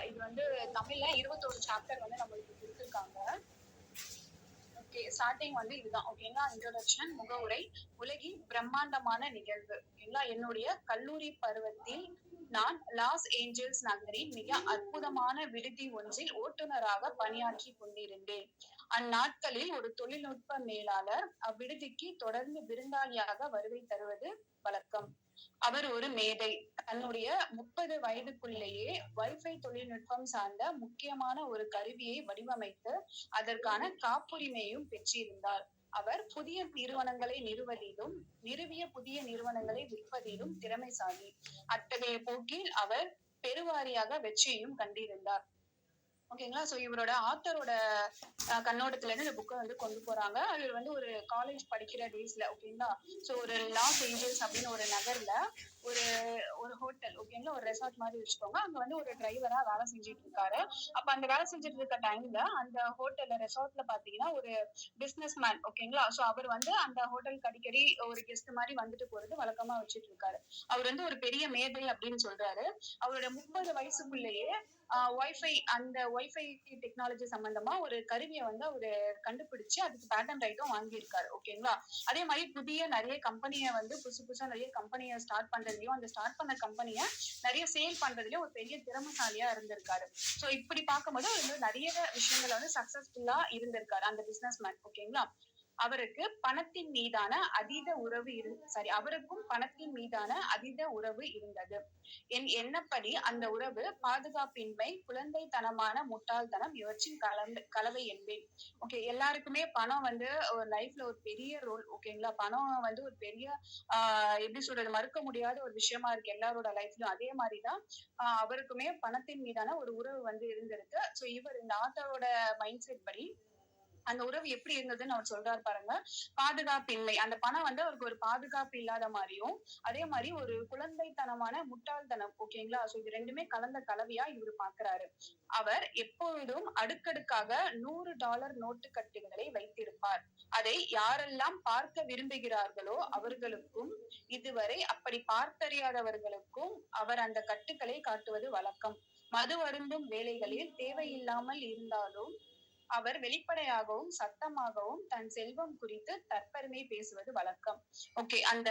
இது வந்து தமிழ்ல 21 சாப்டர் வந்து நம்மளுக்கு கொடுத்துருக்காங்க. ஓகே, ஸ்டார்டிங் வந்து இதுதான். ஓகேங்களா, இன்ட்ரோடக்ஷன், முகவுரை. உலகின் பிரம்மாண்டமான நிகழ்வு. ஓகேங்களா, என்னுடைய கல்லூரி பருவத்தில் நான் லாஸ் ஏஞ்சல்ஸ் நகரின் மிக அற்புதமான விடுதி ஒன்றில் ஓட்டுநராக பணியாற்றி கொண்டிருந்தேன். அந்நாட்களில் ஒரு தொழில்நுட்ப மேலாளர் அவ்விடுதிக்கு தொடர்ந்து விருந்தாளியாக வருகை தருவது வழக்கம். அவர் ஒரு மேதை. தன்னுடைய 30 வயதுக்குள்ளேயே வைஃபை தொழில்நுட்பம் சார்ந்த முக்கியமான ஒரு கருவியை வடிவமைத்து அதற்கான காப்புரிமையும் பெற்றிருந்தார். அவர் புதிய நிறுவனங்களை நிறுவிய புதிய நிறுவனங்களை விற்பதிலும் திறமைசாலி. அத்தகைய போக்கில் அவர் பெருவாரியாக வெற்றியையும் கண்டிருந்தார். ஓகேங்களா, சோ இவரோட ஆத்தரோட கண்ணோட்டத்துல இருந்து இந்த புக்கை வந்து கொண்டு போறாங்க. இவர் வந்து ஒரு காலேஜ் படிக்கிற டேஸ்ல, ஓகேங்களா, சோ ஒரு லாஸ் ஏஞ்சல்ஸ் அப்படின்னு ஒரு நகர்ல ஒரு ஒரு ஹோட்டல், ஓகேங்களா, ஒரு ரெசார்ட் மாதிரி வச்சுக்கோங்க. அங்க வந்து ஒரு டிரைவரா வேலை செஞ்சுட்டு இருக்காரு. அப்ப அந்த வேலை செஞ்சுட்டு இருக்க டைம்ல அந்த ஹோட்டல்ல ரெசார்ட்ல பாத்தீங்கன்னா ஒரு பிசினஸ் மேன், ஓகேங்களா, சோ அவர் வந்து அந்த ஹோட்டலுக்கு அடிக்கடி ஒரு கெஸ்ட் மாதிரி வந்துட்டு போறது வழக்கமா வச்சுட்டு இருக்காரு. அவர் வந்து ஒரு பெரிய மேதை அப்படின்னு சொல்றாரு. அவரோட 30 வயசுக்குள்ளேயே வைஃபை டெக்னாலஜி சம்பந்தமா ஒரு கருவியை வந்து அவரு கண்டுபிடிச்சு அதுக்கு பேட்டன் ரைட்டும் வாங்கியிருக்காரு. ஓகேங்களா, அதே மாதிரி நிறைய கம்பெனியை வந்து புதுசா நிறைய கம்பெனியை ஸ்டார்ட் பண்றதுலயும் அந்த ஸ்டார்ட் பண்ண கம்பெனியை நிறைய சேல் பண்றதுலயும் ஒரு பெரிய திறமைசாலியா இருந்திருக்காரு. சோ இப்படி பார்க்கும்போது அவர் வந்து நிறைய விஷயங்களை வந்து சக்சஸ்ஃபுல்லா இருந்திருக்காரு அந்த பிசினஸ் மேன். ஓகேங்களா, அவருக்கும் பணத்தின் மீதான அதீத உறவு இருந்தது. என் எண்ணப்படி அந்த உறவு பாதுகாப்பின்மை, குழந்தைத்தனமான முட்டாள்தனம் இவற்றின் கலவை என்பேன். ஓகே, எல்லாருக்குமே பணம் வந்து ஒரு லைஃப்ல ஒரு பெரிய ரோல். ஓகேங்களா, பணம் வந்து ஒரு பெரிய எப்படி சொல்றது, மறுக்க முடியாத ஒரு விஷயமா இருக்கு எல்லாரோட லைஃப்லயும். அதே மாதிரிதான் அவருக்குமே பணத்தின் மீதான ஒரு உறவு வந்து இருந்திருக்கு. சோ இவர் இந்த ஆத்தரோட மைண்ட் செட் படி அந்த உறவு எப்படி இருந்ததுன்னு அவர் சொல்றாரு பாருங்க. பாதுகாப்பின்மை, அந்த பணம் வந்து அவருக்கு ஒரு பாதுகாப்பு இல்லாத மாதிரியும், அதே மாதிரி ஒரு குழந்தைத்தனமான முட்டாள்தனம். ஓகேங்களா, சோ இது ரெண்டுமே கலந்த கலவையா இவரு பாக்குறாரு. அவர் எப்பொழுதும் அடுக்கடுக்காக $100 நோட்டு கட்டுகளை வைத்திருப்பார். அதை யாரெல்லாம் பார்க்க விரும்புகிறார்களோ அவர்களுக்கும், இதுவரை அப்படி பார்த்தறியாதவர்களுக்கும் அவர் அந்த கட்டுக்களை காட்டுவது வழக்கம். மது அருந்தும் வேளைகளில் தேவையில்லாமல் இருந்தாலும் அவர் வெளிப்படையாகவும் சத்தமாகவும் தன் செல்வம் குறித்து தற்பெருமை பேசுவது வழக்கம். ஓகே, அந்த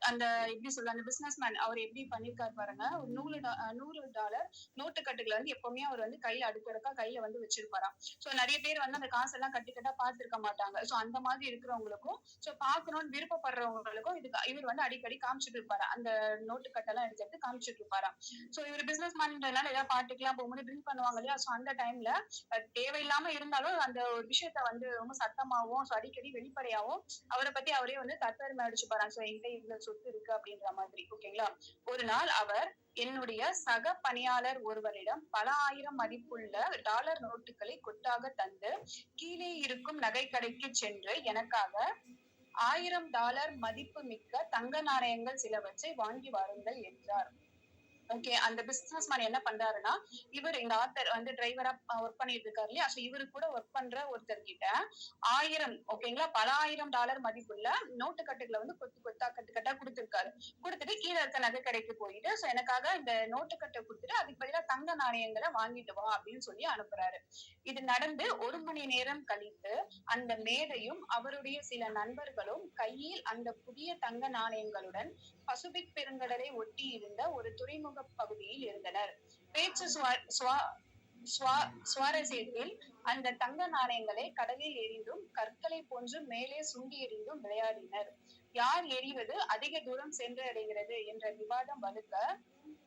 அந்த எப்படி சொல்ல, அந்த பிசினஸ் மேன் அவர் எப்படி பண்ணிருக்காரு பாருங்க. ஒரு $100 நோட்டுக்கட்டுகளை வந்து எப்பவுமே அவர் வந்து கையில அடுக்கடுக்கா கையில வந்து வச்சிருப்பாராம். சோ நிறைய பேர் வந்து அந்த காசெல்லாம் கட்டிக்கட்டா பார்த்திருக்க மாட்டாங்க. சோ அந்த மாதிரி இருக்கிறவங்களுக்கும், சோ பாக்கணும்னு விருப்பப்படுறவங்களுக்கும் இவர் வந்து அடிக்கடி காமிச்சிட்டு இருப்பாரு. அந்த நோட்டுக்கட்டெல்லாம் எடுத்து காமிச்சிட்டு இருப்பாராம். சோ இவர் பிசினஸ் மேன்றதுனால ஏதாவது பார்ட்டிக்கெல்லாம் போகும்போது ட்ரிங்க் பண்ணுவாங்க இல்லையா, சோ அந்த டைம்ல தேவையில்லாம இருந்தாலும் அந்த ஒரு விஷயத்த வந்து ரொம்ப சத்தமாவும் அடிக்கடி வெளிப்படையாவும் அவரை பத்தி அவரே வந்து தற்பெருமை அடிச்சுப்பாராம். சோ என்கிட்ட இவ்வளவு சொத்து இருக்கு அப்படின்ற மாதிரி. ஓகேங்களா, ஒரு நாள் அவர் என்னுடைய சக பணியாளர் ஒருவரிடம் பல ஆயிரம் மதிப்புள்ள டாலர் நோட்டுகளை கொட்டாக தந்து கீழே இருக்கும் நகைக்கடைக்கு சென்று எனக்காக $1000 மதிப்பு மிக்க தங்க நாணயங்கள் சிலவற்றை வாங்கி வாருங்கள் என்றார். ஓகே, அந்த பிசினஸ் மேன் என்ன பண்றாருன்னா, இவர் இந்த ஆத்தர் வந்து டிரைவரா ஒர்க் பண்ணிட்டு இருக்காரு இல்லையா, சோ இவரு கூட ஒர்க் பண்ற ஒருத்தர் கிட்ட 1000, ஓகேங்களா, பல $1000 மதிப்புள்ள நோட்டு கட்டுகளை வந்து கட்டா கொடுத்திருக்காரு. கொடுத்துட்டு கீழே இருக்க நகை கடைக்கு போயிட்டு, சோ எனக்காக இந்த நோட்டு கட்டை கொடுத்துட்டு அதுக்கு பதிலா தங்க நாணயங்களை வாங்கிட்டு வா அப்படின்னு சொல்லி அனுப்புறாரு. இது நடந்து 1 மணி நேரம் கழித்து அந்த மேதையும் அவருடைய சில நண்பர்களும் கையில் அந்த புதிய தங்க நாணயங்களுடன் பசிபிக் பெருங்கடலை ஒட்டி இருந்த ஒரு துறைமுக பகுதியில் இருந்தனர். பேச்சு சுவாரஸ்யத்தில் அந்த தங்க நாணயங்களை கடலில் எறிந்தும் கற்களை போன்று மேலே சுண்டி எறிந்தும் விளையாடினர். யார் எறிவது அதிக தூரம் சென்று அடைகிறது என்ற விவாதம் வலுக்க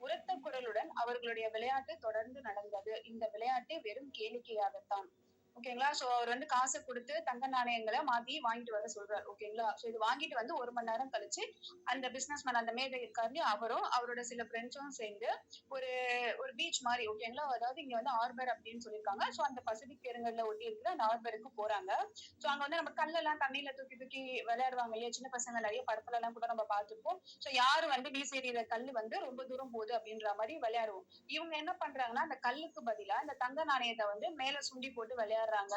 உரத்த குரலுடன் அவர்களுடைய விளையாட்டு தொடர்ந்து நடந்தது. இந்த விளையாட்டு வெறும் கேளிக்கையாகத்தான். ஓகேங்களா, சோ அவர் வந்து காசை கொடுத்து தங்க நாணயங்களை மாத்தி வாங்கிட்டு வர சொல்றாரு. ஓகேங்களா, சோ இது வாங்கிட்டு வந்து 1 மணி நேரம் கழிச்சு அந்த பிசினஸ் மேன், அந்த மேதை இருக்காரு, அவரும் அவரோட சில ஃப்ரெண்ட்ஸும் சேர்ந்து ஒரு ஒரு பீச் மாதிரி, ஓகேங்களா, அதாவது இங்க வந்து ஆர்பர் அப்படின்னு சொல்லியிருக்காங்க. சோ அந்த பசிபிக் பெருங்கடல ஒட்டி இருக்கிற அந்த ஆர்பருக்கு போறாங்க. சோ அங்க வந்து நம்ம கல்லெல்லாம் தண்ணியில தூக்கி தூக்கி விளையாடுவாங்க இல்லையா, சின்ன பசங்க நிறைய படத்துல எல்லாம் கூட நம்ம பார்த்திருப்போம். சோ யாரு வந்து வீசி எறிகிற கல்லு வந்து ரொம்ப தூரம் போகுது அப்படின்ற மாதிரி விளையாடுவோம். இவங்க என்ன பண்றாங்கன்னா, அந்த கல்லுக்கு பதிலா இந்த தங்க நாணயத்தை வந்து மேல சுண்டி போட்டு விளையாடுறாங்க. விளையாடுறாங்க.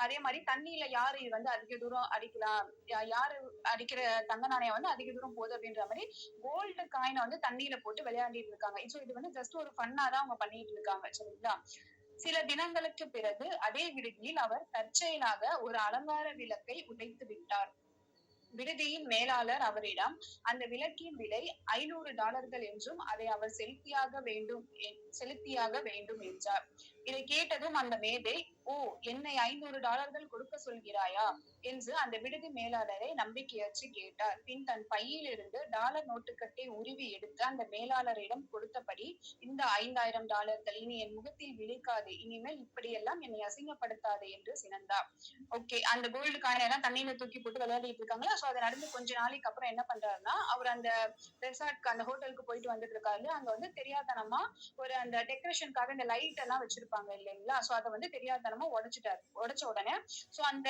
அதே மாதிரி தண்ணியில யாரு வந்து அதிக தூரம் அடிக்கலாம், யாரு அடிக்கிற தங்க நாணயம் வந்து அதிக தூரம் போகுது அப்படின்ற மாதிரி கோல்டு காயினை வந்து தண்ணியில போட்டு விளையாடிட்டு இருக்காங்க. சோ இது வந்து ஜஸ்ட் ஒரு ஃபன்னா தான் அவங்க பண்ணிட்டு இருக்காங்க. சரிங்களா? சில தினங்களுக்கு பிறகு அதே விடுதியில் அவர் தற்செயலாக ஒரு அலங்கார விளக்கை உடைத்து விட்டார். விடுதியின் மேலாளர் அவரிடம் அந்த விளக்கின் விலை $500 என்றும் அதை அவர் செலுத்தியாக வேண்டும் என்றார். இதை கேட்டதும் அந்த மேதை, ஓ, என்னை $500 கொடுக்க சொல்கிறாயா என்று அந்த விடுதி மேலாளரை நம்பிக்கையற்று கேட்டார். பின் தன் பையில் இருந்து டாலர் நோட்டுக்கட்டை உருவி எடுத்து அந்த மேலாளரிடம் கொடுத்தபடி, இந்த $5000 இனி என் முகத்தில் விழிக்காது, இனிமேல் இப்படியெல்லாம் என்னை அசிங்கப்படுத்தாது என்று சினந்தார். ஓகே, அந்த கோல்டு காயின் எல்லாம் தண்ணியில தூக்கி போட்டு விளையாடிட்டு இருக்காங்களா. சோ அது நடந்து கொஞ்ச நாளைக்கு அப்புறம் என்ன பண்றாருன்னா, அவர் அந்த ரெசார்ட்க்கு அந்த ஹோட்டலுக்கு போயிட்டு வந்துட்டு இருக்காரு. அங்க வந்து தெரியாதனமா ஒரு அந்த டெக்கரேஷனுக்காக இந்த லைட் எல்லாம் வச்சிருப்பாங்க இல்லைங்களா. சோ அதை வந்து தெரியாதனமா உடைச்சிட்டாரு. உடைச்ச உடனே சோ அந்த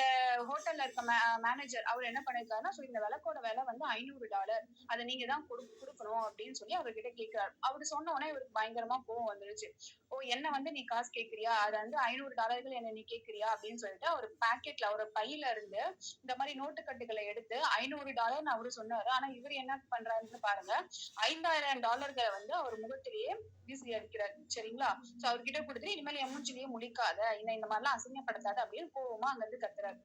ஹோட்டல்ல இருக்க மேனேஜர் அவர் என்ன பண்ணிருக்காருன்னா, சோ இந்த விளக்கோட விலை வந்து $500, அதை நீங்க தான் கொடுக்கணும் அப்படின்னு சொல்லி அவர்கிட்ட கேட்கிறாரு. அவரு சொன்ன உடனே இவருக்கு பயங்கரமா கோவம் வந்துருச்சு. ஓ, என்ன வந்து நீ காசு கேட்கறியா, அது வந்து $500 என்ன நீ கேட்கறியா அப்படின்னு சொல்லிட்டு அவர் பாக்கெட்ல அவர் பையில இருந்து இந்த மாதிரி நோட்டுக்கட்டுகளை எடுத்து $500 அவரு சொன்னாரு. ஆனா இவர் என்ன பண்றாருன்னு பாருங்க, $5000 வந்து அவர் முகத்திலேயே வீசி அடிக்கிறாரு. சரிங்களா? சோ அவர்கிட்ட கொடுத்துட்டு, இனிமேல் என் மூஞ்சிலேயே முழிக்காத, இந்த மாதிரிலாம் அசிங்கப்படுத்தாத அப்படின்னு கோவமா அங்க இருந்து கத்துறாரு.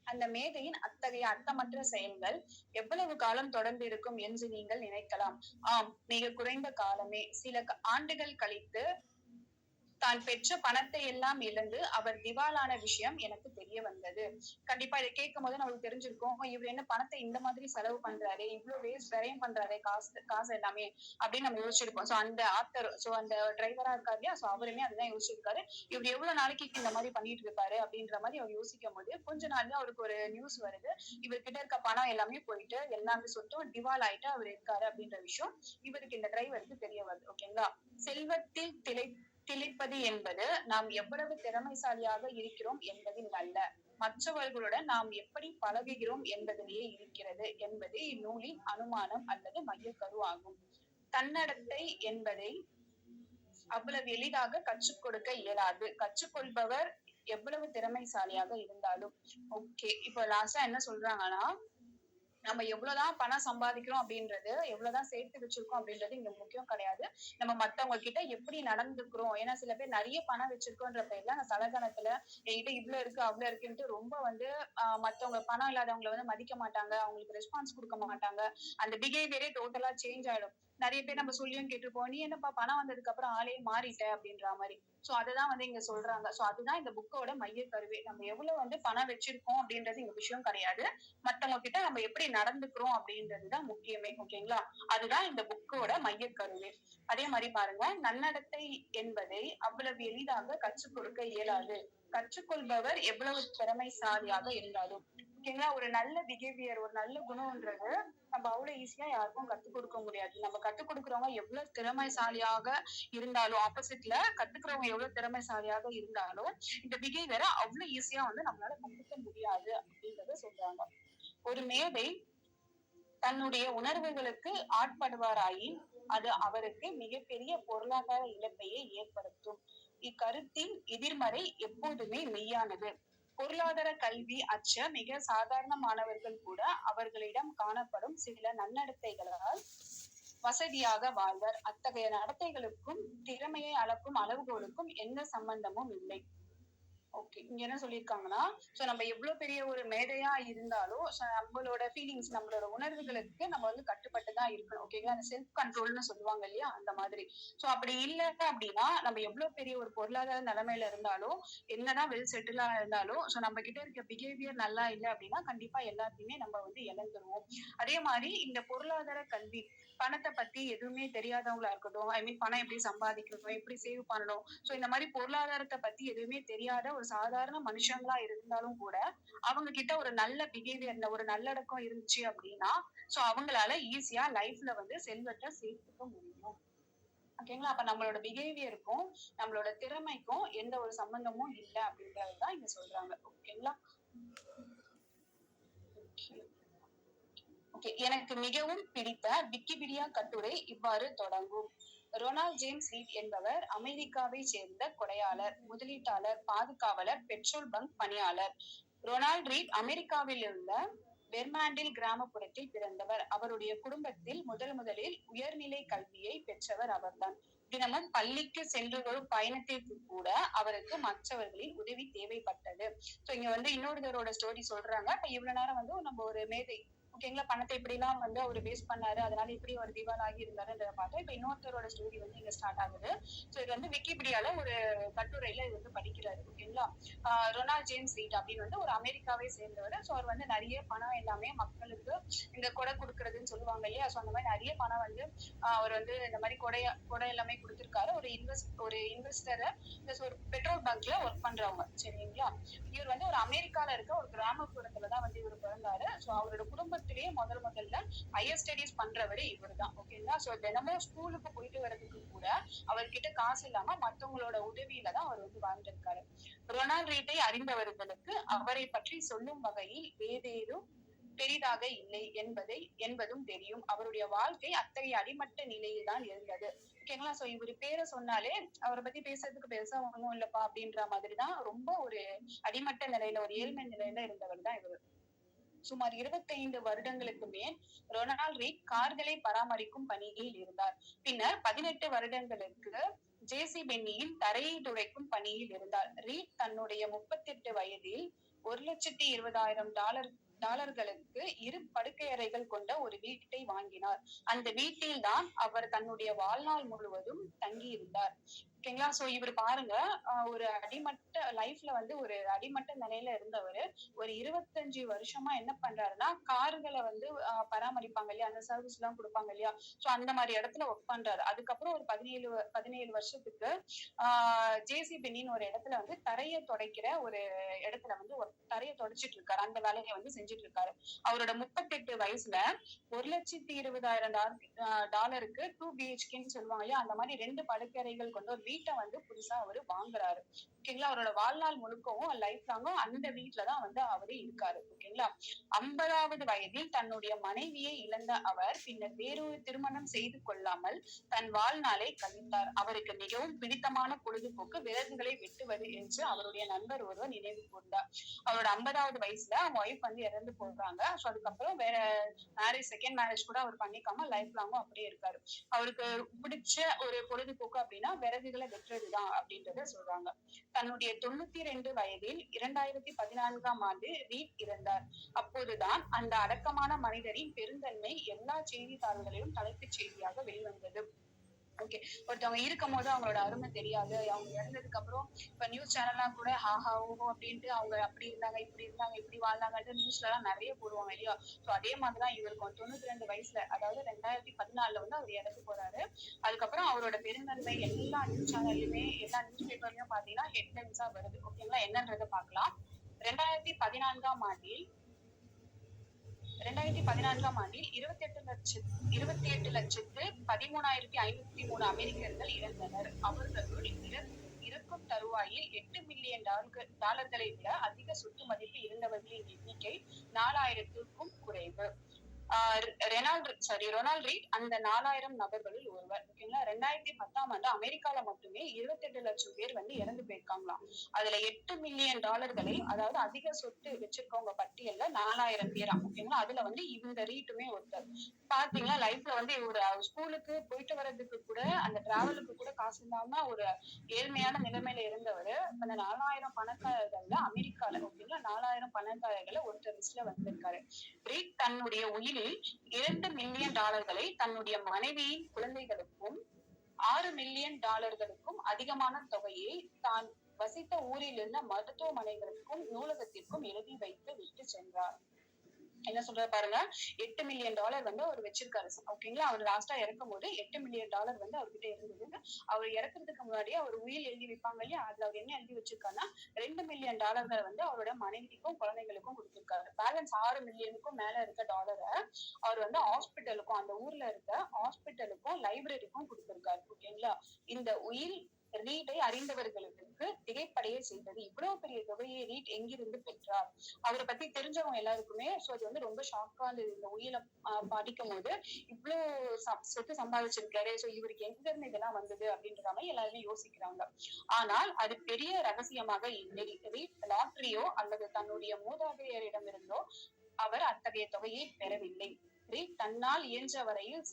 அந்த மேதையின் அத்தகைய அர்த்தமற்ற செயல்கள் எவ்வளவு காலம் தொடர்ந்து இருக்கும் என்று நீங்கள் நினைக்கலாம். ஆம், மிக குறைந்த காலமே. சில ஆண்டுகள் கழித்து தான் பெற்ற பணத்தை எல்லாம் இழந்து அவர் திவாலான விஷயம் எனக்கு தெரிய வந்தது. கண்டிப்பா இதை கேட்கும் போது நமக்கு தெரிஞ்சிருக்கும், இவர் என்ன பணத்தை இந்த மாதிரி செலவு பண்றாரு, இவ்வளவு வேஸ்ட் விரயம் பண்றாரு காசு எல்லாமே அப்படின்னு நம்ம யோசிச்சிருப்போம். சோ அந்த ஆத்தர், சோ அந்த டிரைவரா இருக்காரு இல்லையா, சோ அவருமே அதுதான் யோசிச்சிருக்காரு. இவர் எவ்வளவு நாளைக்கு இந்த மாதிரி பண்ணிட்டு இருப்பாரு அப்படின்ற மாதிரி அவர் யோசிக்கும் போது கொஞ்ச நாள்ல அவருக்கு ஒரு நியூஸ் வருது. இவர்கிட்ட இருக்க பணம் எல்லாமே போயிட்டு எல்லாமே சொத்தும் திவால் ஆயிட்டு அவர் இருக்காரு அப்படின்ற விஷயம் இவருக்கு, இந்த டிரைவருக்கு தெரிய வருது. ஓகேங்களா? செல்வத்தில் திளைப்பது என்பது நாம் எவ்வளவு திறமைசாலியாக இருக்கிறோம் என்பதில் அல்ல, மற்றவர்களுடன் நாம் எப்படி பழகுகிறோம் என்பதிலேயே இருக்கிறது என்பது இந்நூலின் அனுமானம் அல்லது மையக்கரு ஆகும். தன்னடத்தை என்பதை அவ்வளவு எளிதாக கற்றுக் கொடுக்க இயலாது, கற்றுக்கொள்பவர் எவ்வளவு திறமைசாலியாக இருந்தாலும். ஓகே, இப்போ லாஸ்டா என்ன சொல்றாங்கன்னா, நம்ம எவ்வளவுதான் பணம் சம்பாதிக்கிறோம் அப்படின்றது, எவ்வளவுதான் சேர்த்து வச்சிருக்கோம் அப்படின்றது இங்க முக்கியம் கிடையாது. நம்ம மத்தவங்க கிட்ட எப்படி நடந்துக்கிறோம். ஏன்னா சில பேர் நிறைய பணம் வச்சிருக்கோன்ற பேர்ல அந்த தலகணத்துல என்கிட்ட இவ்வளவு இருக்கு அவ்வளவு இருக்குன்ட்டு ரொம்ப வந்து மத்தவங்க பணம் இல்லாதவங்களை வந்து மதிக்க மாட்டாங்க, அவங்களுக்கு ரெஸ்பான்ஸ் கொடுக்க மாட்டாங்க. அந்த பிஹேவியரே டோட்டலா சேஞ்ச் ஆயிடும். நிறைய பேர் நம்ம சொல்லியும் கேட்டிருப்போம், நீ என்னப்பா பணம் வந்ததுக்கு அப்புறம் ஆளே மாறிட்ட அப்படின்ற மாதிரி. சோ அதுதான் வந்து இங்க சொல்றாங்க. சோ அதுதான் இந்த புக்கோட மைய கருவே. நம்ம எவ்வளவு வந்து பணம் வச்சிருக்கோம் அப்படின்றது இங்க விஷயம் கிடையாது, மத்தவங்க கிட்ட நம்ம எப்படி நடந்துக்கிறோம் அப்படின்றதுதான் முக்கியமே. ஓகேங்களா? அதுதான் இந்த புக்கோட மைய கருவே. அதே மாதிரி பாருங்க, நன்னடத்தை என்பதை அவ்வளவு எளிதாக கற்றுக் கொடுக்க இயலாது, கற்றுக்கொள்பவர் எவ்வளவு திறமைசாலியாக இருந்தாலும். ஓகேங்களா? ஒரு நல்ல பிஹேவியர், ஒரு நல்ல குணம்ன்றது நம்ம அவ்வளவு ஈஸியா யாருக்கும் கத்துக் கொடுக்க முடியாது. நம்ம கத்துக் கொடுக்கறவங்க எவ்வளவு திறமைசாலியாக இருந்தாலும், ஆப்போசிட்ல கத்துக்கிறவங்க எவ்வளவு திறமைசாலியாக இருந்தாலும் இந்த பிஹேவியரை அவ்வளவு ஈஸியா வந்து நம்மளால கத்துக்க முடியாது அப்படின்றத சொல்றாங்க. ஒரு மேதை தன்னுடைய உணர்வுகளுக்கு ஆட்படுவாராயின் அது அவருக்கு மிகப்பெரிய பொருளாதார இழப்பையே ஏற்படுத்தும். இக்கருத்தின் எதிர்மறை எப்போதுமே மெய்யானது. பொருளாதார கல்வி அற்ற மிக சாதாரண மாணவர்கள் கூட அவர்களிடம் காணப்படும் சில நன்னடத்தைகளால் வசதியாக வாழ்வர். அத்தகைய நடத்தைகளுக்கும் திறமையை அளக்கும் அளவுகோலுக்கும் எந்த சம்பந்தமும் இல்லை. ஓகே, இங்க என்ன சொல்லியிருக்காங்கன்னா, சோ நம்ம எவ்வளவு பெரிய ஒரு மேதையா இருந்தாலும் நம்மளோட ஃபீலிங்ஸ், நம்மளோட உணர்வுகளுக்கு நம்ம வந்து கட்டுப்பட்டுதான் இருக்கணும். ஓகேங்களா? அந்த செல்ஃப் கண்ட்ரோல்னு சொல்லுவாங்க இல்லையா, அந்த மாதிரி. சோ அப்படி இல்லை அப்படின்னா நம்ம எவ்வளவு பெரிய ஒரு பொருளாதார நிலைமையில இருந்தாலும், என்னதான் வெல் செட்டிலா இருந்தாலும், சோ நம்ம கிட்ட இருக்க பிஹேவியர் நல்லா இல்லை அப்படின்னா கண்டிப்பா எல்லாத்தையுமே நம்ம வந்து இழந்துருவோம். அதே மாதிரி இந்த பொருளாதார கல்வி, பணத்தை பத்தி எதுவுமே தெரியாதவங்களா இருக்கட்டும், ஐ மீன் பணம் எப்படி சம்பாதிக்கணும், எப்படி சேவ் பண்ணணும், சோ இந்த மாதிரி பொருளாதாரத்தை பத்தி எதுவுமே தெரியாத ஒரு சாதாரண மனுஷங்களா இருந்தாலும் கூட அவங்க கிட்ட ஒரு நல்ல பிஹேவியர்ல ஒரு நல்லடக்கம் இருந்துச்சு அப்படின்னா சோ அவங்களால ஈஸியா லைஃப்ல வந்து செல்வத்தை சேர்த்துக்க முடியும். ஓகேங்களா? அப்ப நம்மளோட பிஹேவியருக்கும் நம்மளோட திறமைக்கும் எந்த ஒரு சம்பந்தமும் இல்லை அப்படின்றதுதான் இங்க சொல்றாங்க. ஓகேங்களா? ஓகே, எனக்கு மிகவும் பிடித்த விக்கிபீடியா கட்டுரை இவ்வாறு தொடங்கும். ரொனால்ட் ஜேம்ஸ் ரீட் என்பவர் அமெரிக்காவை சேர்ந்த கொடையாளர், முதலீட்டாளர், பாதுகாவலர், பெட்ரோல் பங்க் பணியாளர். ரொனால்ட் ரீட் அமெரிக்காவில் உள்ள வெர்மாண்டில் கிராமப்புறத்தில் பிறந்தவர். அவருடைய குடும்பத்தில் முதலில் உயர்நிலை கல்வியை பெற்றவர் அவர்தான். தினமும் பள்ளிக்கு சென்று வரும் பயணத்திற்கு கூட அவருக்கு மற்றவர்களின் உதவி தேவைப்பட்டது. சோ இங்க இன்னொருத்தரோட ஸ்டோரி சொல்றாங்க. இப்ப இவ்வளவு நேரம் நம்ம ஒரு மேதை, ஓகேங்களா, பணத்தை இப்படி எல்லாம் அவர் வேஸ்ட் பண்ணாரு, அதனால இப்படி ஒரு திவால் ஆகி இருந்தாருன்றத பார்த்தோம். இப்ப இன்னொருத்தரோட ஸ்டோரி இங்க ஸ்டார்ட் ஆகுது. சோ இது விக்கிபீடியால ஒரு கட்டுரையில இது படிக்கிறாரு, ஓகேங்களா. ரொனால்ட் ஜேம்ஸ் ரீட் அப்படின்னு ஒரு அமெரிக்காவை சேர்ந்தவர். சோ அவர் நிறைய பணம் எல்லாமே மக்களுக்கு இந்த கொடை கொடுக்கறதுன்னு சொல்லுவாங்க இல்லையா. சோ அந்த மாதிரி நிறைய பணம் அவர் இந்த மாதிரி கொடை எல்லாமே கொடுத்திருக்காரு. ஒரு இன்வெஸ்டரை ஒரு பெட்ரோல் பங்க்ல ஒர்க் பண்றவங்க, சரிங்களா. இவர் ஒரு அமெரிக்கால இருக்க ஒரு கிராமப்புறத்துலதான் இவர் பிறந்தாரு. சோ அவரோட குடும்பத்திலேயே முதல்ல ஹையர் ஸ்டடீஸ் பண்றவரு இவர் தான், ஓகேங்களா. சோ தினமும் ஸ்கூலுக்கு போயிட்டு வர்றதுக்கு கூட அவர்கிட்ட காசு இல்லாம மத்தவங்களோட உதவியில தான் அவர் வாழ்ந்திருக்காரு. ரொனால்ட் ரீட்டை அறிந்தவர்களுக்கு அவரை பற்றி சொல்லும் வகையில் ஏதேதும் பெரிதாக இல்லை என்பதும் தெரியும். அவருடைய வாழ்க்கை அத்தகைய அடிமட்ட நிலையில் தான் இருந்தது, ஓகேங்களா. சோ இவரு பேரை சொன்னாலே அவரை பத்தி பேசுறதுக்கு பெருசா ஒண்ணும் இல்லப்பா அப்படின்ற மாதிரிதான், ரொம்ப ஒரு அடிமட்ட நிலையில, ஒரு ஏழ்மை நிலையில இருந்தவர் தான் இவரு. சுமார் 25 வருடங்களுக்கு மேல் ரொனால்ட் ரீட் கார்களை பராமரிக்கும் பணியில் இருந்தார். பின்னர் 18 வருடங்களுக்கு ஜேசி பென்னியின் தரையை துடைக்கும் பணியில் இருந்தார். ரீட் தன்னுடைய 38 வயதில் $1,20,000 டாலர்களுக்கு 2 படுக்கை அறைகள் கொண்ட ஒரு வீட்டை வாங்கினார். அந்த வீட்டில் தான் அவர் தன்னுடைய வாழ்நாள் முழுவதும் தங்கியிருந்தார், ஓகேங்களா. சோ இவர் பாருங்க, ஒரு அடிமட்ட லைஃப்ல ஒரு அடிமட்ட நிலையில இருந்தவர் ஒரு 25 வருஷமா என்ன பண்றாருன்னா, கார்களை பராமரிப்பாங்க இல்லையா, அந்த சர்வீஸ் எல்லாம் கொடுப்பாங்க இல்லையா. சோ அந்த மாதிரி இடத்துல ஒர்க் பண்றாரு. அதுக்கப்புறம் ஒரு 17 வருஷத்துக்கு ஜேசி பென்னின்னு ஒரு இடத்துல தரையை துடைக்கிற ஒரு இடத்துல தரையை துடைச்சிட்டு இருக்காரு. அந்த வேலையை செஞ்சுட்டு இருக்காரு. அவரோட 38 வயசுல $1,20,000 2 BHKன்னு சொல்லுவாங்க இல்லையா, அந்த மாதிரி 2 படுக்கறைகள் கொண்ட ஒரு வீட்டை புதுசா அவரு வாங்குறாரு, ஓகேங்களா. அவரோட வாழ்நாள் முழுக்கவும் லைஃப் லாங்கும் அந்த வீட்டுலதான் அவரு இருக்காரு, ஓகேங்களா. 50வது வயதில் தன்னுடைய மனைவியை இழந்த அவர் பின்னர் வேறொரு திருமணம் செய்து கொள்ளாமல் தன் வாழ்நாளை கழித்தார். அவருக்கு மிகவும் பிடித்தமான பொழுதுபோக்கு விறகுகளை வெட்டுவது என்று அவருடைய நண்பர் ஒருவர் நினைவு கூர்ந்தார். அவரோட 50வது வயசுல அவங்க ஒய்ஃப் இறந்து போடுறாங்க. சோ அதுக்கப்புறம் வேற செகண்ட் மேரேஜ் கூட அவர் பண்ணிக்காம லைஃப் லாங்கும் அப்படியே இருக்காரு. அவருக்கு பிடிச்ச ஒரு பொழுதுபோக்கு அப்படின்னா விறகுகளை வெட்டுறதுதான் அப்படின்றத சொல்றாங்க. தன்னுடைய 92 வயதில் 2014ஆம் ஆண்டு ரீட் இறந்தார். அப்போதுதான் அந்த அடக்கமான மனிதரின் பெருந்தன்மை எல்லா செய்தித்தாள்களிலும் தலைப்புச் செய்தியாக வெளிவந்தது. ஓகே, ஒருத்தவங்க இருக்கும் போது அவங்களோட அருமை தெரியாது. அவங்க இறந்ததுக்கு அப்புறம் இப்ப நியூஸ் சேனல்லாம் கூட ஹாஹா ஓஹோ அப்படின்ட்டு அவங்க அப்படி இருந்தாங்க, இப்படி வாழ்ந்தாங்கன்ட்டு நியூஸ்ல எல்லாம் நிறைய போடுவாங்க இல்லையா. சோ அதே மாதிரிதான் இவருக்கும் 92 வயசுல, அதாவது 2014 அவர் இறந்து போறாரு. அதுக்கப்புறம் அவரோட பெருந்தன்மை எல்லா நியூஸ் சேனல்லுமே, எல்லா நியூஸ் பேப்பர்லயும் பாத்தீங்கன்னா ஹெட்லைன்ஸா வருது, ஓகேங்களா. என்னன்றதை பார்க்கலாம். 2014ஆம் ஆண்டில் 28,13,503 அமெரிக்கர்கள் இறந்தனர். அவர்களுள் இறக்கும் தருவாயில் $8 மில்லியன் விட அதிக சொத்து மதிப்பு இருந்தவர்களின் எண்ணிக்கை 4,000க்கும் குறைவு. ரொனால்ட் ரீட் அந்த 4,000 நபர்களில் ஒருவர், ஓகேங்களா. 2010ஆம் ஆண்டு அமெரிக்கால மட்டுமே 28 லட்சம் பேர் இறந்து போயிருக்காங்களாம். அதுல $8 மில்லியன் அதாவது அதிக சொத்து வச்சிருக்கவங்க பட்டியல்ல 4,000 பேரா, ஓகேங்களா. அதுல இந்த ரீட்டுமே ஒருத்தர். பாத்தீங்களா, லைஃப்ல இவரு ஸ்கூலுக்கு போயிட்டு வர்றதுக்கு கூட, அந்த டிராவலுக்கு கூட காசு இல்லாம ஒரு ஏழ்மையான நிலைமையில இருந்தவர் அந்த 4,000 பணக்காரர்கள்ல அமெரிக்கால, ஓகேங்களா, 4,000 பணக்காரர்களை ஒருத்தர் லிஸ்ட்ல வந்திருக்காரு. ரீட் தன்னுடைய உயிரில் $2 மில்லியன் தன்னுடைய மனைவியின் குழந்தைகளுக்கும் $6 மில்லியன் அதிகமான தொகையை தான் வசித்த ஊரில் இருந்த மருத்துவமனைகளுக்கும் நூலகத்திற்கும் எழுதி வைத்து விட்டு சென்றார். என்ன சொல்ற பாருங்க, $8 மில்லியன் அவர் வச்சிருக்காரு, ஓகேங்களா. அவர் லாஸ்டா இறக்கும் போது $8 மில்லியன் அவர்கிட்ட இருந்தது. அவர் இறக்குறதுக்கு முன்னாடியே அவர் உயில் எழுதி வைப்பாங்க இல்லையா, அதுல அவர் என்ன எழுதி வச்சிருக்காருன்னா $2 மில்லியன் அவரோட மனைவிக்கும் குழந்தைகளுக்கும் கொடுத்திருக்காரு. பேலன்ஸ் $6 மில்லியனுக்கும் மேல இருக்க டாலரை அவர் ஹாஸ்பிட்டலுக்கும், அந்த ஊர்ல இருக்க ஹாஸ்பிட்டலுக்கும் லைப்ரரிக்கும் கொடுத்திருக்காரு, ஓகேங்களா. இந்த உயில் ரீட்டை அறிந்தவர்களுக்கு திகைப்படைய செய்தது. இவ்வளவு பெரிய தொகையை ரீட் எங்கிருந்து பெற்றார்? அவரை பத்தி தெரிஞ்சவங்க எல்லாருக்குமே அது வந்து ரொம்ப ஷாக்கா இருந்தது. இந்த உயிரை படிக்கும் போது இவ்வளவு சொத்து சம்பாதிச்சிருக்காரு, இவருக்கு எங்க இருந்து இதெல்லாம் வந்தது அப்படின்ற மாதிரி எல்லாருமே யோசிக்கிறாங்க. ஆனால் அது பெரிய ரகசியமாக இல்லை. ரீட் லாட்டரியோ அல்லது தன்னுடைய மூதாதையரிடமிருந்தோ அவர் அத்தகைய தொகையை பெறவில்லை. தன்னால் இயன்ற வரையில்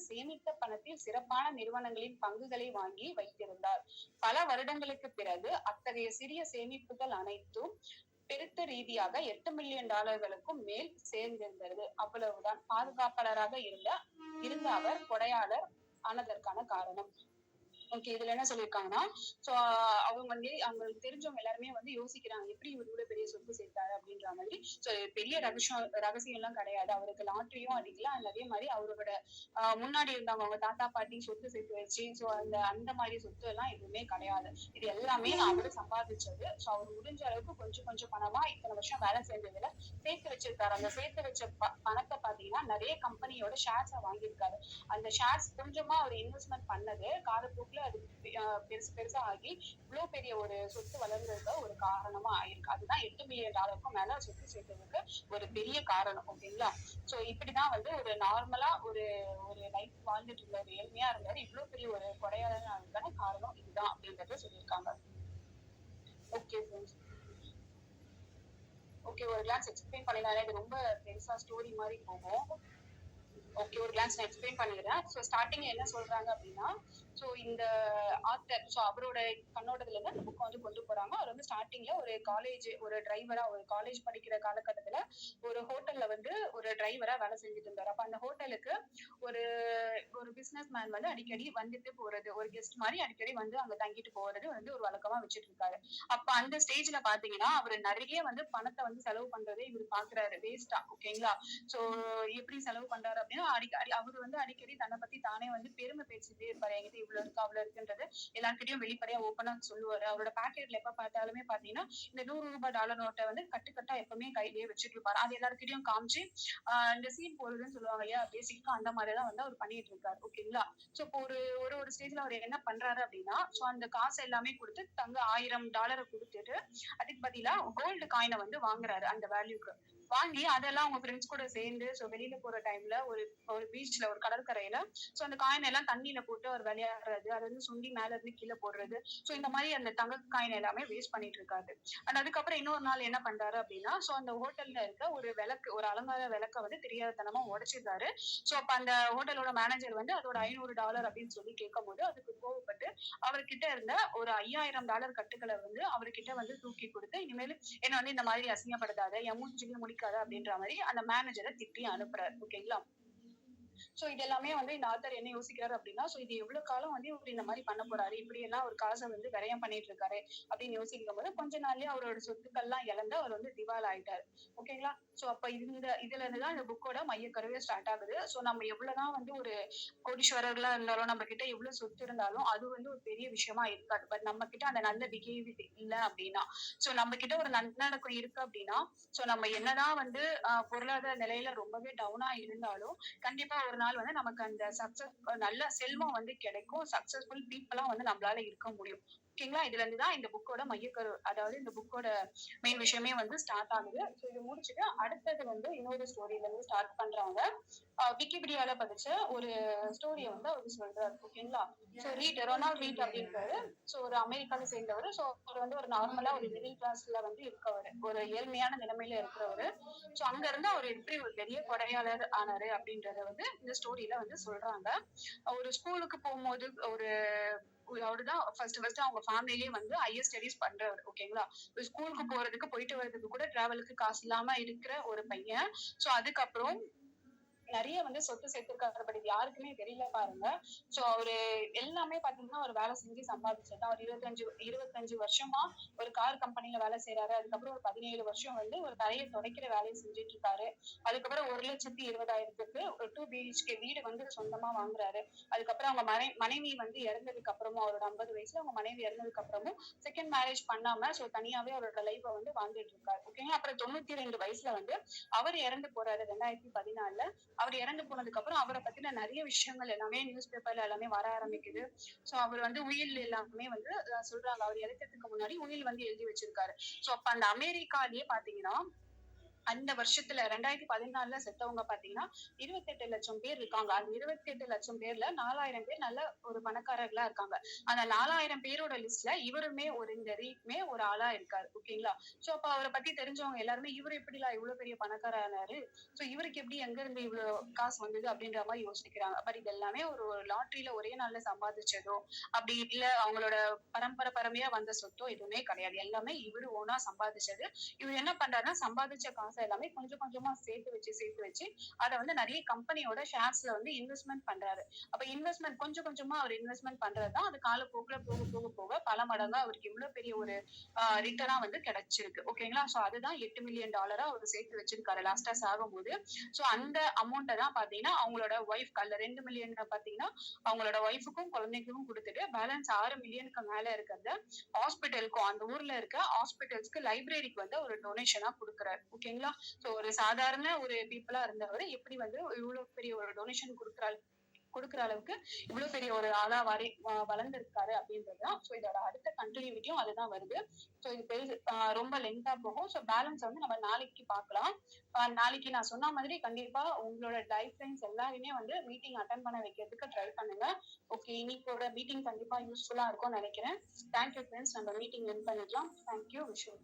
சேமித்த பணத்தில் சிறப்பான நிறுவனங்களின் பங்குகளை வாங்கி வைத்திருந்தார். பல வருடங்களுக்கு பிறகு அத்தகைய சிறிய சேமிப்புகள் அனைத்தும் பெருத்த ரீதியாக $8 மில்லியன் மேல் சேர்ந்திருந்தது. அவ்வளவுதான் பாதுகாப்பாளராக இருந்த அவர் கொடையாளர் ஆனதற்கான காரணம். ஓகே, இதுல என்ன சொல்லியிருக்காங்கன்னா, சோ அவங்க வந்து அவங்களுக்கு தெரிஞ்சவங்க எல்லாருமே வந்து யோசிக்கிறாங்க, எப்படி இவர் இவ்வளவு பெரிய சொத்து சேர்த்தாரு அப்படின்ற மாதிரி. சோ பெரிய ரகசியம் எல்லாம் கிடையாது. அவருக்கு லாட்டரியும் அடிக்கல. அதே மாதிரி அவரோட முன்னாடி இருந்தவங்க அவங்க தாத்தா பாட்டி சொத்து சேர்த்து வச்சு அந்த மாதிரி சொத்து எல்லாம் எதுவுமே கிடையாது. இது எல்லாமே அவரு சம்பாதிச்சது. சோ அவர் முடிஞ்ச அளவுக்கு கொஞ்சம் கொஞ்சம் பணமா இத்தனை வருஷம் வேலை செஞ்சதுல சேர்த்து வச்சிருக்காரு. அந்த சேர்த்து வச்ச பணத்தை பாத்தீங்கன்னா நிறைய கம்பெனியோட ஷேர்ஸ வாங்கியிருக்காரு. அந்த ஷேர்ஸ் கொஞ்சமா அவர் இன்வெஸ்ட்மெண்ட் பண்ணது காலப்போக்குல அது பெருசா ஆகி இவ்வளவு பெரிய ஒரு சொத்து வளர்ந்ததுக்கு ஒரு காரணமா ஆயிருக்கு. அதுதான் $8 மில்லியன் மேல சொத்து சேர்த்ததுக்கு ஒரு பெரிய காரணம். ஓகேங்களா? சோ இப்படிதான் வந்து ஒரு நார்மலா ஒரு லைஃப் வாழ்ந்துட்டு இருந்தாரு, ஏழ்மையா இருந்தாரு. இவ்வளவு பெரிய ஒரு கொடையாளருக்கான காரணம் இதுதான் அப்படின்றத சொல்லியிருக்காங்க. ஓகே ஃப்ரெண்ட்ஸ், ஓகே, ஒரு கிளான்ஸ் எக்ஸ்பிளைன் பண்ணினாலே இது ரொம்ப பெருசா ஸ்டோரி மாதிரி போகும். ஓகே, ஒரு கிளான்ஸ் நான் எக்ஸ்பிளைன் பண்ணிடுறேன். ஸோ ஸ்டார்டிங்ல என்ன சொல்றாங்க அப்படின்னா, ஸோ இந்த ஆத்தர் அவரோட கண்ணோட்டத்துல இருந்து அந்த புக்கை வந்து கொண்டு போறாங்க. அவர் வந்து ஸ்டார்டிங்ல ஒரு டிரைவரா ஒரு காலேஜ் படிக்கிற காலகட்டத்துல ஒரு ஹோட்டல்ல வந்து ஒரு டிரைவரா வேலை செஞ்சுட்டு இருந்தாரு. அப்ப அந்த ஹோட்டலுக்கு ஒரு பிசினஸ் மேன் வந்து அடிக்கடி வந்துட்டு போறது, ஒரு கெஸ்ட் மாதிரி அடிக்கடி வந்து அங்க தங்கிட்டு போறது வந்து ஒரு வழக்கமா வச்சுட்டு இருக்காரு. அப்ப அந்த ஸ்டேஜ்ல பாத்தீங்கன்னா அவரு நிறைய வந்து பணத்தை வந்து செலவு பண்றதே இவர் பாக்குறாரு வேஸ்டா. ஓகேங்களா? சோ எப்படி செலவு பண்றாரு அப்படின்னா அவரு வந்து அடிக்கடி தன்னை பத்தி தானே வந்து பெருமை பேசிட்டே இருப்பாரு. என்கிட்ட இவ்வளவு இருக்கு அவ்வளவு இருக்குன்றது எல்லார்கிட்டயும் வெளிப்படையா ஓப்பனா சொல்லுவாரு. அவரோட பாக்கெட்ல எப்ப பார்த்தாலுமே பாத்தீங்கன்னா இந்த $100 நோட்டை வந்து கட்டுக்கட்டா எப்பவுமே கையிலேயே வச்சுட்டு இருப்பாரு. அது எல்லாருக்கிட்டையும் காமிச்சு இந்த சீன் போடுறதுன்னு சொல்லுவாங்க இல்லையா, பேசிக்கா அந்த மாதிரிதான் வந்து அவர் பண்ணிட்டு இருக்காரு. ஓகேங்களா? சோ இப்போ ஒரு ஸ்டேஜ்ல அவர் என்ன பண்றாரு அப்படின்னா, சோ அந்த காசு எல்லாமே கொடுத்து தங்க $1000 கொடுத்துட்டு அதுக்கு பதிலா கோல்டு காயினை வந்து வாங்குறாரு. அந்த வேல்யூக்கு வாங்கி அதெல்லாம் அவங்க ஃப்ரெண்ட்ஸ் கூட சேர்ந்து வெளியில போற டைம்ல ஒரு பீச்ல ஒரு கடற்கரையில அந்த காயின் எல்லாம் தண்ணியில போட்டு அவர் விளையாடுறது, அதை வந்து சுண்டி மேல இருந்து கீழே போடுறது. இந்த மாதிரி அந்த தங்க காயின் எல்லாமே வேஸ்ட் பண்ணிட்டு இருக்காரு. அண்ட் அதுக்கப்புறம் இன்னொரு நாள் என்ன பண்றாரு அப்படின்னா, அந்த ஹோட்டல்ல இருக்க ஒரு அலங்கார விளக்க வந்து தெரியாதனமா உடைச்சிருக்காரு. அப்ப அந்த ஹோட்டலோட மேனேஜர் வந்து அதோட $500 அப்படின்னு சொல்லி கேட்கும் போது அதுக்கு கோவப்பட்டு அவர்கிட்ட இருந்த ஒரு $5000 கட்டுக்களை வந்து அவர்கிட்ட வந்து தூக்கி கொடுத்து, இனிமேல் என்ன வந்து இந்த மாதிரி அசிங்கப்படுத்தாத, என் மூஞ்சிக்கு முடிக்காத அப்படின்ற மாதிரி அந்த மேனேஜரை திட்டி அனுப்புறாரு. ஓகேங்களா? சோ இது எல்லாமே வந்து இந்த ஆத்தர் என்ன யோசிக்கிறாரு அப்படின்னா, இது எவ்வளவு காலம் வந்து இவர் இந்த மாதிரி பண்ண போறாரு, இப்படி எல்லாம் ஒரு காசை வந்து விரயம் பண்ணிட்டு இருக்காரு அப்படின்னு யோசிக்கும் போது கொஞ்ச நாள்லயே அவரோட சொத்துக்கள் எல்லாம் இழந்து அவர் வந்து திவால் ஆயிட்டாரு. ஓகேங்களா? சோ அப்ப இதுல இருந்துதான் இந்த புக்கோட மையக்கருவே ஸ்டார்ட் ஆகுது. நம்ம எவ்வளவுதான் வந்து ஒரு கோடீஸ்வரர்களா இருந்தாலும் நம்ம கிட்ட எவ்வளவு சொத்து இருந்தாலும் அது வந்து ஒரு பெரிய விஷயமா இருக்காது. பட் நம்ம கிட்ட அந்த நல்ல பிஹேவியர் இல்ல அப்படின்னா, நம்ம கிட்ட ஒரு நல்லடக்கம் இருக்கு அப்படின்னா, நம்ம என்னதான் வந்து பொருளாதார நிலையில ரொம்பவே டவுனா இருந்தாலும் கண்டிப்பா ஒரு நாள் வந்து நமக்கு அந்த நல்ல செல்வம் வந்து கிடைக்கும். சக்சஸ்ஃபுல் பீப்புளா வந்து நம்மளால இருக்க முடியும். ஓகேங்களா? இதுல இருந்துதான் இந்த புக்கோட மையக்கரு, அதாவது இந்த புக்கோட மெயின் விஷயமே வந்து ஸ்டார்ட் ஆகுது. இது முடிச்சுட்டு அடுத்தது வந்து இன்னொரு ஸ்டோரியில இருந்து ஸ்டார்ட் பண்றாங்க. விக்கிபீடியால படிச்ச ஒரு ஸ்டோரிய வந்து அவர் சொல்றாரு. ஓகேங்களா? ரொனால்ட் ரீட் அப்படின்றாரு. ஒரு அமெரிக்காவை சேர்ந்தவர். அவர் வந்து ஒரு நார்மலா ஒரு மிடில் கிளாஸ்ல வந்து இருக்கவர், ஒரு ஏழ்மையான நிலைமையில இருக்கிறவரு. அங்க இருந்து அவர் எப்படி ஒரு பெரிய கொடையாளர் ஆனாரு அப்படின்றத வந்து இந்த ஸ்டோரியில வந்து சொல்றாங்க. ஒரு ஸ்கூலுக்கு போகும்போது அவருதான் ஃபர்ஸ்ட் அவங்க ஃபேமிலிலேயே வந்து ஹையர் ஸ்டடீஸ் பண்றவர். ஓகேங்களா? ஸ்கூலுக்கு போயிட்டு வர்றதுக்கு கூட டிராவலுக்கு காசு இல்லாம இருக்கிற ஒரு பையன். அதுக்கப்புறம் நிறைய வந்து சொத்து சேர்த்திருக்காரு. பட் இது யாருக்குமே தெரியல பாருங்க. அவரு எல்லாமே பாத்தீங்கன்னா ஒரு வேலை செஞ்சு சம்பாதிச்சதுதான். ஒரு 25 வருஷமா ஒரு கார் கம்பெனில வேலை செய்யறாரு. அதுக்கப்புறம் ஒரு 17 வருஷம் வந்து ஒரு தரையை துடைக்கிற வேலையை செஞ்சுட்டு இருக்காரு. அதுக்கப்புறம் 1,20,000க்கு ஒரு 2 BHK வீடு வந்து சொந்தமா வாங்குறாரு. அதுக்கப்புறம் அவங்க மனைவி வந்து இறந்ததுக்கு அப்புறமும், அவரோட 50 வயசுல அவங்க மனைவி இறந்ததுக்கு அப்புறமும் செகண்ட் மேரேஜ் பண்ணாம தனியாவே அவரோட லைஃப வந்து வாழ்ந்துட்டு இருக்காரு. ஓகேங்களா? அப்புறம் 92 வயசுல வந்து அவர் இறந்து போறாரு 2014. அவர் இறந்து போனதுக்கு அப்புறம் அவரை பத்தின நிறைய விஷயங்கள் எல்லாமே நியூஸ் பேப்பர்ல எல்லாமே வர ஆரம்பிக்குது. சோ அவர் வந்து உயில் எல்லாமே வந்து சொல்றாங்க. அவர் இறக்கிறதுக்கு முன்னாடி உயில் வந்து எழுதி வச்சிருக்காரு. சோ அப்ப அந்த அமெரிக்காலயே பாத்தீங்கன்னா அந்த வருஷத்துல 2014ல செத்தவங்க பாத்தீங்கன்னா 28 லட்சம் பேர் இருக்காங்க. அந்த 28 லட்சம் பேர்ல 4,000 பேர் நல்ல ஒரு பணக்காரர்களா இருக்காங்க. அந்த 4,000 பேரோட லிஸ்ட்ல இவருமே இந்த ரீக்மே ஒரு ஆளா இருக்காரு. ஓகேங்களா? சோ அப்ப அவரை பத்தி தெரிஞ்சவங்க எல்லாருமே இவரு எப்படிலாம் இவ்வளவு பெரிய பணக்காரர் ஆனாரு? சோ இவருக்கு எப்படி எங்க இருந்து இவ்வளவு காசு வந்தது அப்படின்ற மாதிரி யோசிக்கிறாங்க. பட் இது எல்லாமே ஒரு லாட்டரியில ஒரே நாள்ல சம்பாதிச்சதோ அப்படி இல்ல அவங்களோட பரம்பரையா வந்த சொத்தோ எதுவுமே கிடையாது. எல்லாமே இவரு ஓனா சம்பாதிச்சது. இவர் என்ன பண்றாருன்னா சம்பாதிச்ச காசு எல்லாமே கொஞ்சம் கொஞ்சமா சேர்த்து வச்சு அதை வந்து நிறைய கம்பெனியோட ஷேர்ஸ்ல வந்து இன்வெஸ்ட்மெண்ட் பண்றாரு. அப்ப இன்வெஸ்ட்மெண்ட் கொஞ்சம் கொஞ்சமா அவர் இன்வெஸ்ட்மெண்ட் பண்றதுதான் அது காலப்போக்குல போக போக போக பல மடங்கா அவருக்கு இவ்வளவு பெரிய ஒரு ரிட்டர்னா வந்து கிடைச்சிருக்கு. ஓகேங்களா? சோ அதுதான் $8 மில்லியன் அவர் சேர்த்து வச்சிருக்காரு லாஸ்டா சாகும்போது. சோ அந்த அமௌண்ட்டை தான் பாத்தீங்கன்னா அவங்களோட ஒய்ஃப் அந்த 2 மில்லியன் பாத்தீங்கன்னா அவங்களோட ஒய்ஃபுக்கும் குழந்தைக்கும் கொடுத்துட்டு பேலன்ஸ் 6 மில்லியனுக்கு மேல இருக்கிறத ஹாஸ்பிட்டலுக்கும் அந்த ஊர்ல இருக்க ஹாஸ்பிட்டல்ஸ்க்கு லைப்ரரிக்கு வந்து ஒரு டொனேஷனா கொடுக்குறாரு. ஓகேங்களா? சோ ஒரு சாதாரண ஒரு பீப்புளா இருந்தவர் எப்படி வந்து இவ்வளவு பெரிய ஒரு டொனேஷன் கொடுக்குற அளவுக்கு இவ்வளவு பெரிய ஒரு ஆளா வளர்ந்திருக்காரு அப்படின்றதுதான். சோ இதோட அடுத்த கண்டினியூட்டியும் அதுதான் வருது. சோ இது ரொம்ப லென்த்தா போகும். சோ பேலன்ஸ் வந்து நம்ம நாளைக்கு பார்க்கலாம். நாளைக்கு நான் சொன்ன மாதிரி கண்டிப்பா உங்களோட லைஃப் லைன்ஸ் எல்லாருமே வந்து மீட்டிங் அட்டன் பண்ண வைக்கிறதுக்கு ட்ரை பண்ணுங்க. ஓகே, இன்னைக்கோட மீட்டிங் கண்டிப்பா யூஸ்ஃபுல்லா இருக்கும்னு நினைக்கிறேன். Thank you friends. நம்ம மீட்டிங் எண்ட் பண்ணிக்கலாம். தேங்க்யூ. விஷயம்